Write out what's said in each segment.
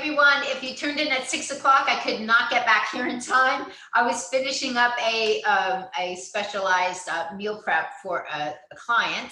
everyone. If you tuned in at 6 o'clock, I could not get back here in time. I was finishing up a specialized meal prep for a client.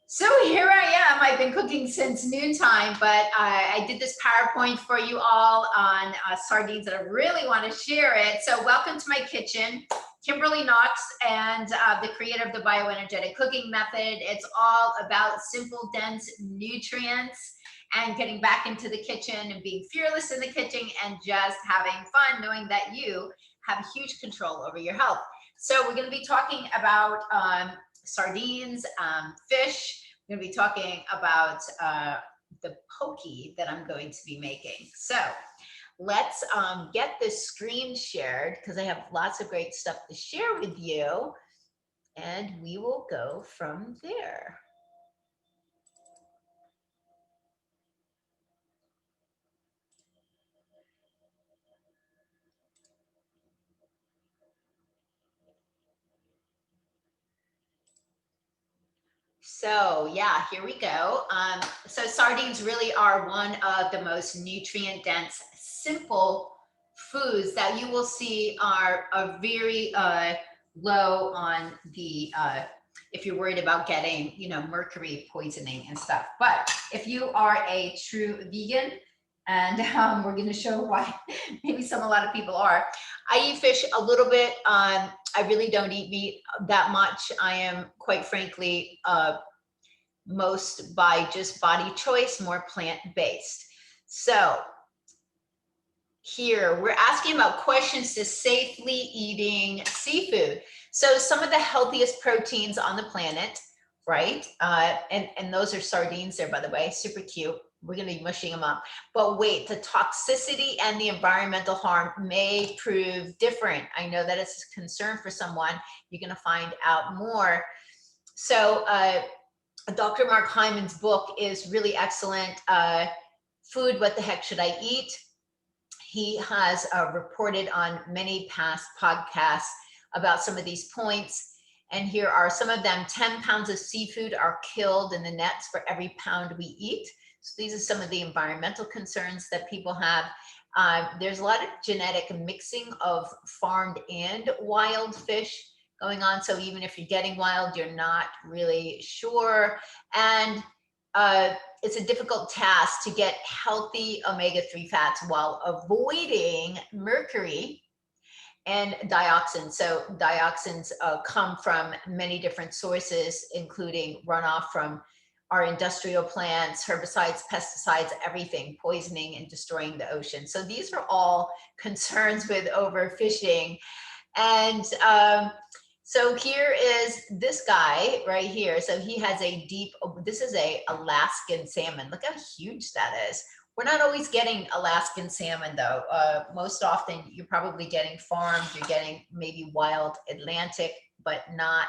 So here I am. I've been cooking since noontime, but I did this PowerPoint for you all on sardines, and I really want to share it. So welcome to my kitchen. Kimberly Knox, and the creator of the bioenergetic cooking method. It's all about simple, dense nutrients and getting back into the kitchen and being fearless in the kitchen and just having fun, knowing that you have huge control over your health. So we're going to be talking about sardines, fish. We're going to be talking about the poke that I'm going to be making. So let's get this screen shared because I have lots of great stuff to share with you, and we will go from there. So yeah, here we go. So sardines really are one of the most nutrient dense, simple foods that you will see are very low on the, if you're worried about getting, mercury poisoning and stuff. But if you are a true vegan, and we're going to show why maybe a lot of people are. I eat fish a little bit. I really don't eat meat that much. I am, quite frankly, most by just body choice, more plant-based. So here we're asking about questions to safely eating seafood. So some of the healthiest proteins on the planet, right? And those are sardines there, by the way, super cute. We're going to be mushing them up. But wait, the toxicity and the environmental harm may prove different. I know that it's a concern for someone. You're going to find out more. So Dr. Mark Hyman's book is really excellent. Food, What the Heck Should I Eat? He has reported on many past podcasts about some of these points. And here are some of them. 10 pounds of seafood are killed in the nets for every pound we eat. So these are some of the environmental concerns that people have. There's a lot of genetic mixing of farmed and wild fish going on. So even if you're getting wild, you're not really sure. And it's a difficult task to get healthy omega-3 fats while avoiding mercury and dioxins. So dioxins come from many different sources, including runoff from our industrial plants, herbicides, pesticides, everything, poisoning and destroying the ocean. So these are all concerns with overfishing. And so here is this guy right here. So he has a deep, this is a Alaskan salmon. Look how huge that is. We're not always getting Alaskan salmon though. Most often you're probably getting farmed, you're getting maybe wild Atlantic, but not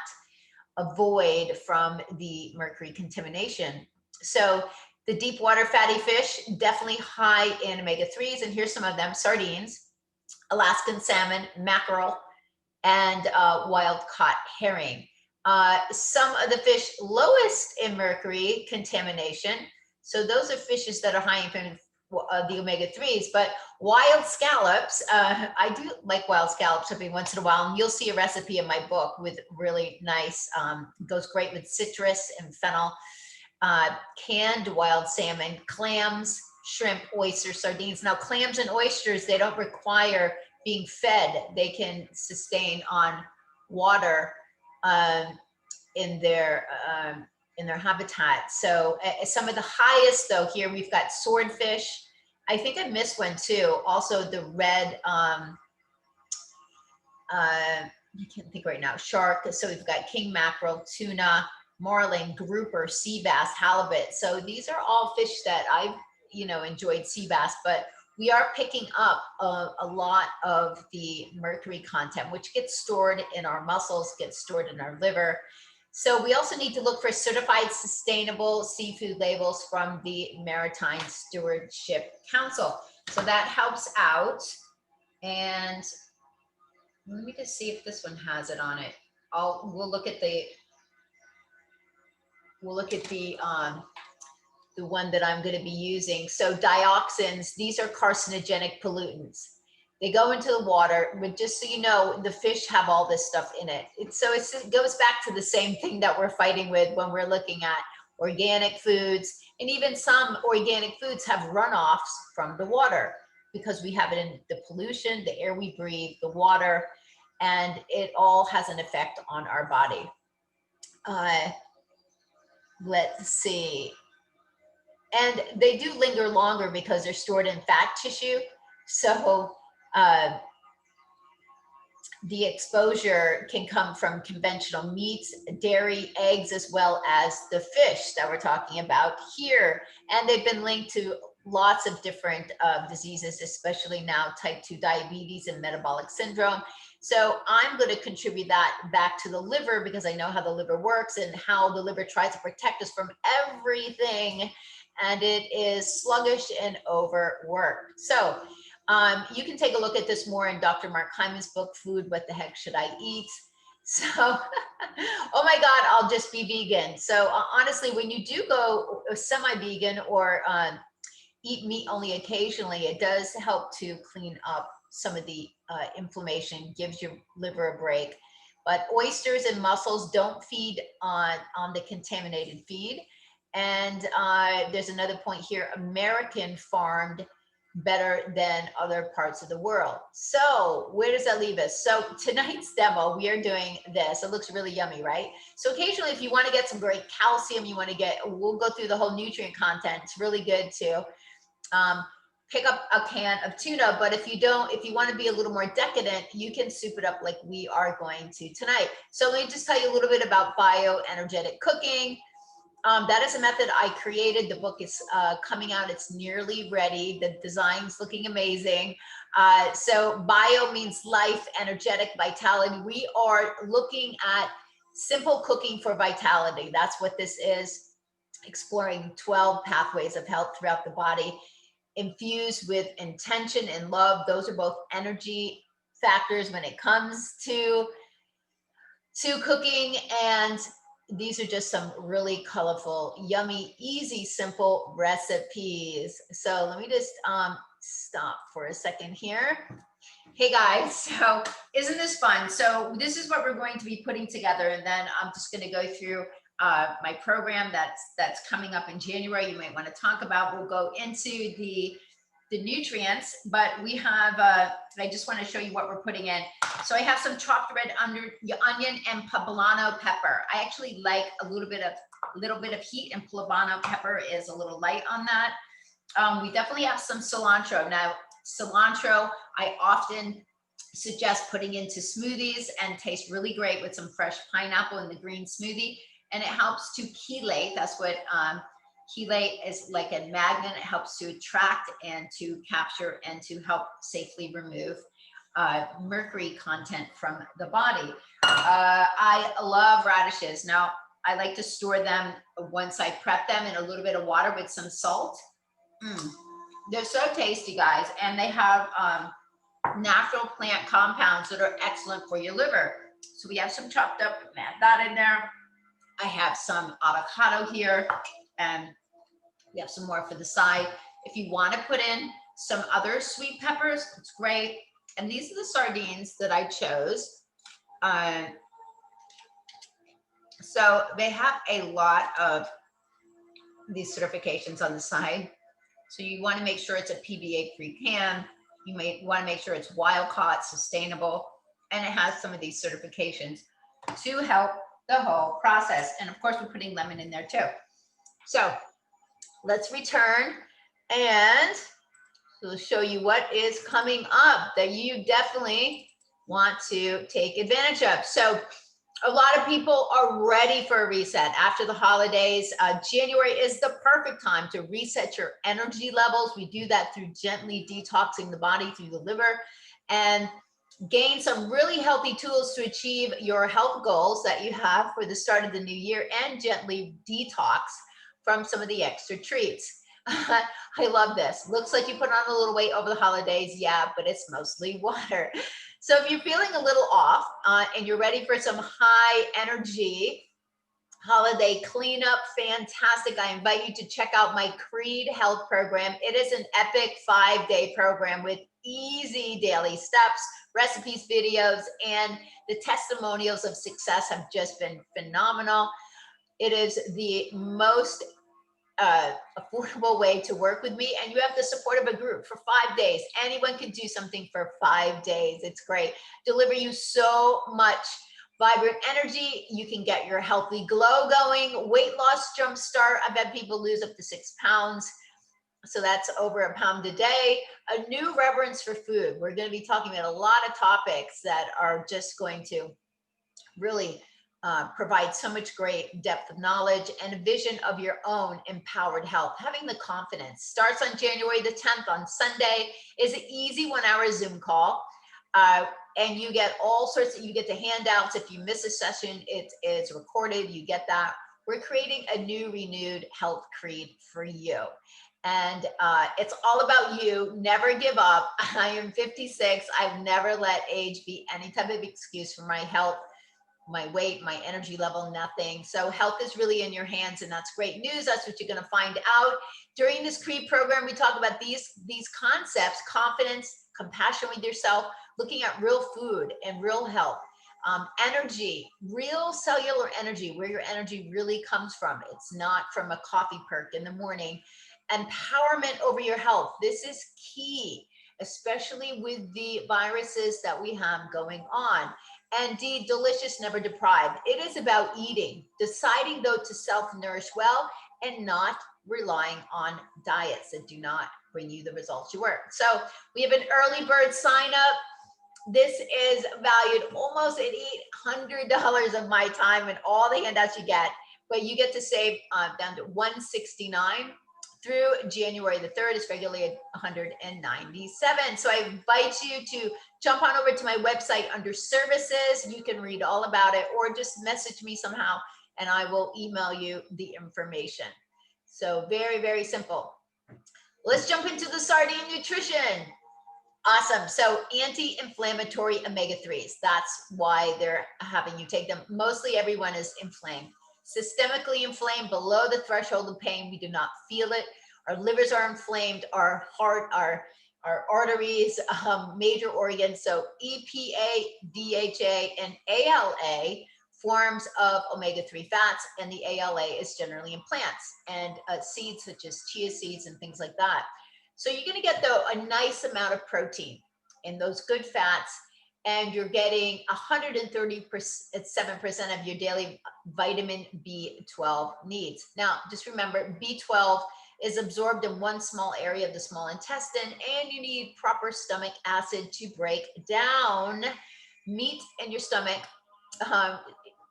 avoid from the mercury contamination. So the deep water fatty fish, definitely high in omega-3s. And here's some of them: sardines, Alaskan salmon, mackerel, and wild caught herring. Some of the fish lowest in mercury contamination. So those are fishes that are high in the omega-3s, but wild scallops, I do like wild scallops every once in a while, and you'll see a recipe in my book with really nice, goes great with citrus and fennel, canned wild salmon, clams, shrimp, oysters, sardines. Now clams and oysters, they don't require being fed. They can sustain on water in their habitat. So some of the highest though, here we've got swordfish. I think I missed one too. Also the red, I can't think right now, shark. So we've got king mackerel, tuna, marlin, grouper, sea bass, halibut. So these are all fish that I've, enjoyed sea bass, but we are picking up a lot of the mercury content, which gets stored in our muscles, gets stored in our liver. So we also need to look for certified sustainable seafood labels from the Maritime Stewardship Council. So that helps out. And let me just see if this one has it on it. We'll look at the the one that I'm going to be using. So dioxins, these are carcinogenic pollutants. They go into the water, but just so you know, the fish have all this stuff in it. It goes back to the same thing that we're fighting with when we're looking at organic foods. And even some organic foods have runoffs from the water because we have it in the pollution, the air we breathe, the water, and it all has an effect on our body. Let's see. And they do linger longer because they're stored in fat tissue. So the exposure can come from conventional meats, dairy, eggs, as well as the fish that we're talking about here. And they've been linked to lots of different diseases, especially now type 2 diabetes and metabolic syndrome. So I'm going to contribute that back to the liver because I know how the liver works and how the liver tries to protect us from everything. And it is sluggish and overworked. So you can take a look at this more in Dr. Mark Hyman's book, Food, What the Heck Should I Eat? So, oh my God, I'll just be vegan. So honestly, when you do go semi-vegan or eat meat only occasionally, it does help to clean up some of the inflammation, gives your liver a break. But oysters and mussels don't feed on the contaminated feed. And there's another point here, American farmed better than other parts of the world. So where does that leave us? So tonight's demo, we are doing this. It looks really yummy, right? So occasionally, if you want to get some great calcium, we'll go through the whole nutrient content. It's really good to pick up a can of tuna, but if you want to be a little more decadent, you can soup it up like we are going to tonight. So let me just tell you a little bit about bioenergetic cooking. That is a method I created. The book is coming out. It's nearly ready. The design's looking amazing. So bio means life, energetic, vitality. We are looking at simple cooking for vitality. That's what this is. Exploring 12 pathways of health throughout the body, infused with intention and love. Those are both energy factors when it comes to cooking. And these are just some really colorful, yummy, easy, simple recipes. So let me just stop for a second here. Hey guys, so isn't this fun? So this is what we're going to be putting together, and then I'm just going to go through my program that's coming up in January. You might want to talk about. We'll go into the nutrients, but we have, I just want to show you what we're putting in. So I have some chopped red onion and poblano pepper. I actually like a little bit of heat, and poblano pepper is a little light on that. We definitely have some cilantro. Now, cilantro, I often suggest putting into smoothies and tastes really great with some fresh pineapple in the green smoothie. And it helps to chelate. That's what chelate is, like a magnet. It helps to attract and to capture and to help safely remove mercury content from the body. I love radishes. Now, I like to store them once I prep them in a little bit of water with some salt. They're so tasty, guys, and they have natural plant compounds that are excellent for your liver. So we have some chopped up, add that in there. I have some avocado here, and we have some more for the side. If you want to put in some other sweet peppers, it's great. And these are the sardines that I chose. So they have a lot of these certifications on the side. So you want to make sure it's a PBA-free can. You may want to make sure it's wild caught, sustainable, and it has some of these certifications to help the whole process. And of course, we're putting lemon in there too. So let's return, and we'll show you what is coming up that you definitely want to take advantage of. So a lot of people are ready for a reset after the holidays. January is the perfect time to reset your energy levels. We do that through gently detoxing the body through the liver, and gain some really healthy tools to achieve your health goals that you have for the start of the new year, and gently detox from some of the extra treats. I love this. Looks like you put on a little weight over the holidays. Yeah, but it's mostly water. So if you're feeling a little off and you're ready for some high energy holiday cleanup. Fantastic. I invite you to check out my C.R.E.E.D health program. It is an epic 5-day program with easy daily steps, recipes, videos, and the testimonials of success have just been phenomenal. It is the most affordable way to work with me, and you have the support of a group for 5 days. Anyone can do something for 5 days. It's great. Deliver you so much vibrant energy. You can get your healthy glow going. Weight loss jumpstart. I've had people lose up to 6 pounds. So that's over a pound a day. A new reverence for food. We're going to be talking about a lot of topics that are just going to really provide so much great depth of knowledge and a vision of your own empowered health. Having the confidence starts on January the 10th on Sunday. Is an easy 1-hour Zoom call. And you get all sorts of, you get the handouts. If you miss a session, it's recorded, you get that. We're creating a new renewed health creed for you. And it's all about you. Never give up. I am 56. I've never let age be any type of excuse for my health, my weight, my energy level, nothing. So health is really in your hands, and that's great news. That's what you're going to find out. During this C.R.E.E.D program, we talk about these concepts: confidence, compassion with yourself, looking at real food and real health, energy, real cellular energy, where your energy really comes from. It's not from a coffee perk in the morning. Empowerment over your health. This is key, especially with the viruses that we have going on. And D, delicious, never deprived. It is about eating, deciding though to self-nourish well and not relying on diets that do not bring you the results you want. So we have an early bird sign up. This is valued almost at $800 of my time and all the handouts you get, but you get to save down to $169 through January the 3rd. Is regularly at $197. So I invite you to jump on over to my website under services. You can read all about it, or just message me somehow and I will email you the information. So very, very simple. Let's jump into the sardine nutrition. Awesome. So anti-inflammatory omega-3s. That's why they're having you take them. Mostly everyone is inflamed. Systemically inflamed, below the threshold of pain. We do not feel it. Our livers are inflamed, our heart, our arteries, major organs. So EPA, DHA, and ALA forms of omega-3 fats, and the ALA is generally in plants and seeds such as chia seeds and things like that. So you're going to get a nice amount of protein in those good fats, and you're getting 137% of your daily vitamin B12 needs. Now, just remember, B12 is absorbed in one small area of the small intestine, and you need proper stomach acid to break down meat in your stomach,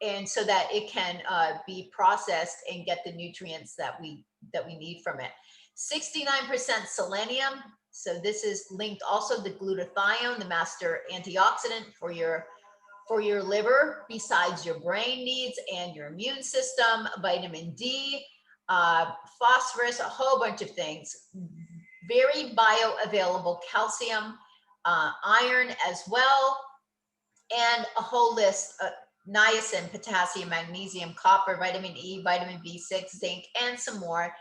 and so that it can be processed and get the nutrients that we need from it. 69% selenium. So this is linked also to glutathione, the master antioxidant for your liver, besides your brain needs and your immune system. Vitamin D, phosphorus, a whole bunch of things. Very bioavailable calcium, iron as well, and a whole list of niacin, potassium, magnesium, copper, vitamin E, vitamin B6, zinc, and some more.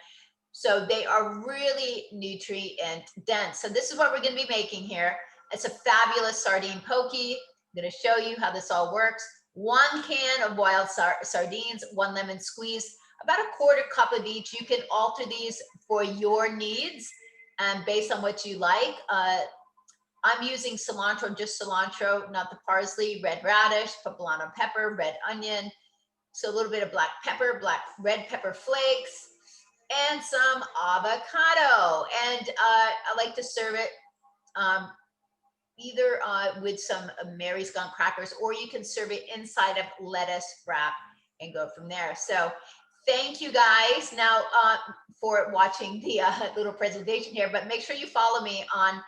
So they are really nutrient dense. So this is what we're going to be making here. It's a fabulous sardine poke. I'm going to show you how this all works. 1 can of wild sardines, 1 lemon squeeze, about 1/4 cup of each. You can alter these for your needs and based on what you like. I'm using cilantro, just cilantro, not the parsley, red radish, poblano pepper, red onion. So a little bit of black pepper, red pepper flakes, and some avocado. And I like to serve it either with some Mary's Gone crackers, or you can serve it inside of lettuce wrap and go from there. So thank you guys now for watching the little presentation here, but make sure you follow me on,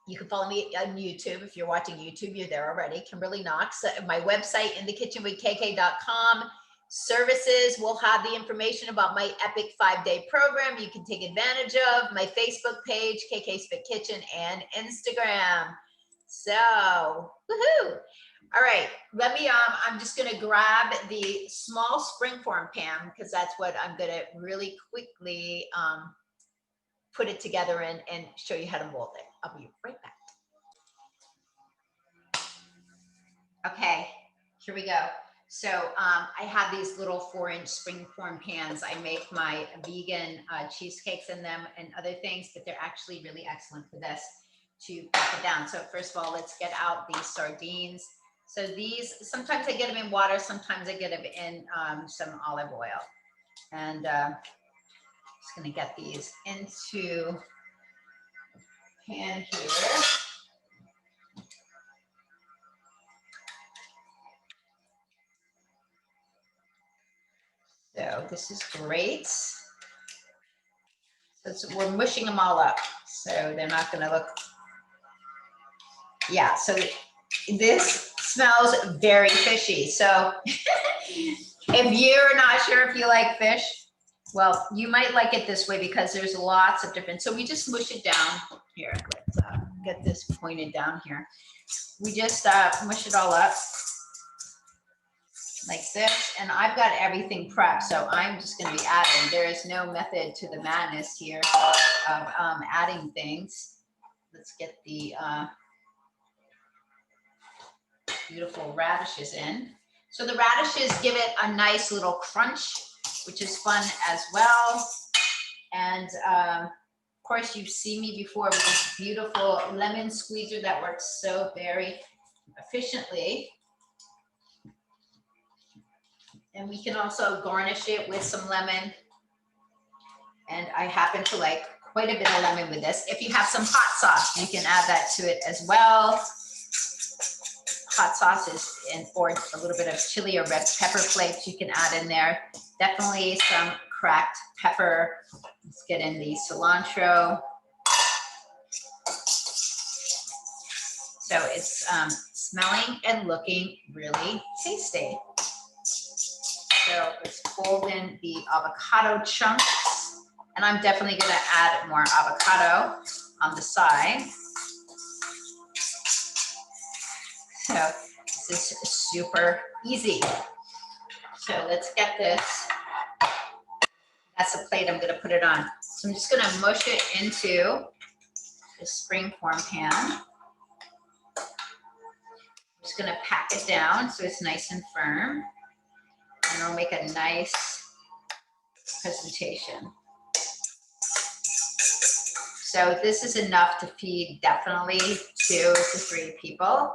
you can follow me on YouTube. If you're watching YouTube, you're there already. Kimberly Knox, my website, inthekitchenwithkk.com. Services will have the information about my epic 5-day program you can take advantage of, my Facebook page, KK's Fit Kitchen, and Instagram. So, woohoo! All right, let me, I'm just gonna grab the small springform pan because that's what I'm gonna really quickly put it together in and show you how to mold it. I'll be right back. Okay, here we go. So I have these little 4-inch springform pans. I make my vegan cheesecakes in them and other things, but they're actually really excellent for this to pack it down. So first of all, let's get out these sardines. So these, sometimes I get them in water, sometimes I get them in some olive oil. And just gonna get these into a pan here. So this is great. So we're mushing them all up. So they're not gonna look, yeah, so this smells very fishy. So if you're not sure if you like fish, well, you might like it this way because there's lots of different, so we just mush it down. Here, let's get this pointed down here. We just mush it all up like this, and I've got everything prepped, so I'm just gonna be adding. There is no method to the madness here of adding things. Let's get the beautiful radishes in. So the radishes give it a nice little crunch, which is fun as well. And of course, you've seen me before with this beautiful lemon squeezer that works so very efficiently. And we can also garnish it with some lemon. And I happen to like quite a bit of lemon with this. If you have some hot sauce, you can add that to it as well. Hot sauce is in, or a little bit of chili or red pepper flakes you can add in there. Definitely some cracked pepper. Let's get in the cilantro. So it's smelling and looking really tasty. So let's fold in the avocado chunks. And I'm definitely gonna add more avocado on the side. So this is super easy. So let's get this. That's the plate I'm gonna put it on. So I'm just gonna mush it into the springform pan. I'm just gonna pack it down so it's nice and firm. And it'll make a nice presentation. So this is enough to feed definitely 2 to 3 people.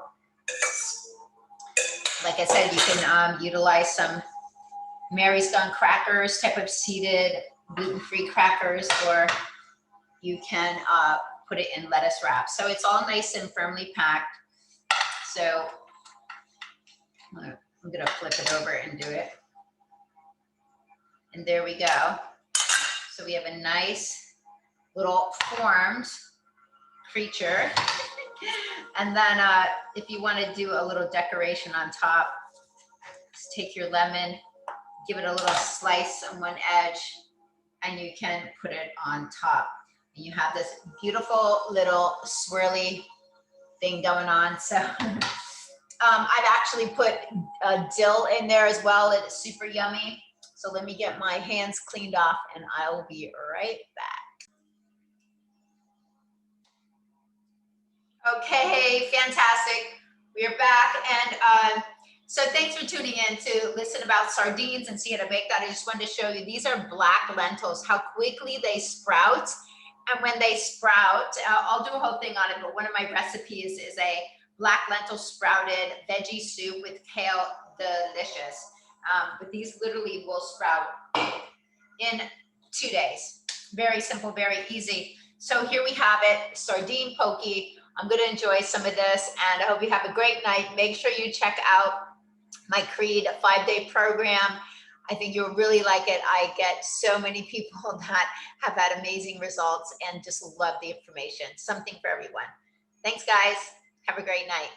Like I said, you can utilize some Mary's Gone crackers, type of seeded gluten-free crackers, or you can put it in lettuce wrap. So it's all nice and firmly packed. So I'm gonna flip it over and do it. And there we go. So we have a nice little formed creature. And then if you want to do a little decoration on top, just take your lemon, give it a little slice on one edge, and you can put it on top. And you have this beautiful little swirly thing going on. So I've actually put dill in there as well. It's super yummy. So let me get my hands cleaned off and I will be right back. Okay, fantastic. We are back. And so thanks for tuning in to listen about sardines and see how to make that. I just wanted to show you, these are black lentils, how quickly they sprout. And when they sprout, I'll do a whole thing on it, but one of my recipes is a black lentil sprouted veggie soup with kale, delicious. But these literally will sprout in 2 days. Very simple, very easy. So here we have it, sardine poke. I'm gonna enjoy some of this and I hope you have a great night. Make sure you check out my C.R.E.E.D 5-day program. I think you'll really like it. I get so many people that have had amazing results and just love the information. Something for everyone. Thanks guys, have a great night.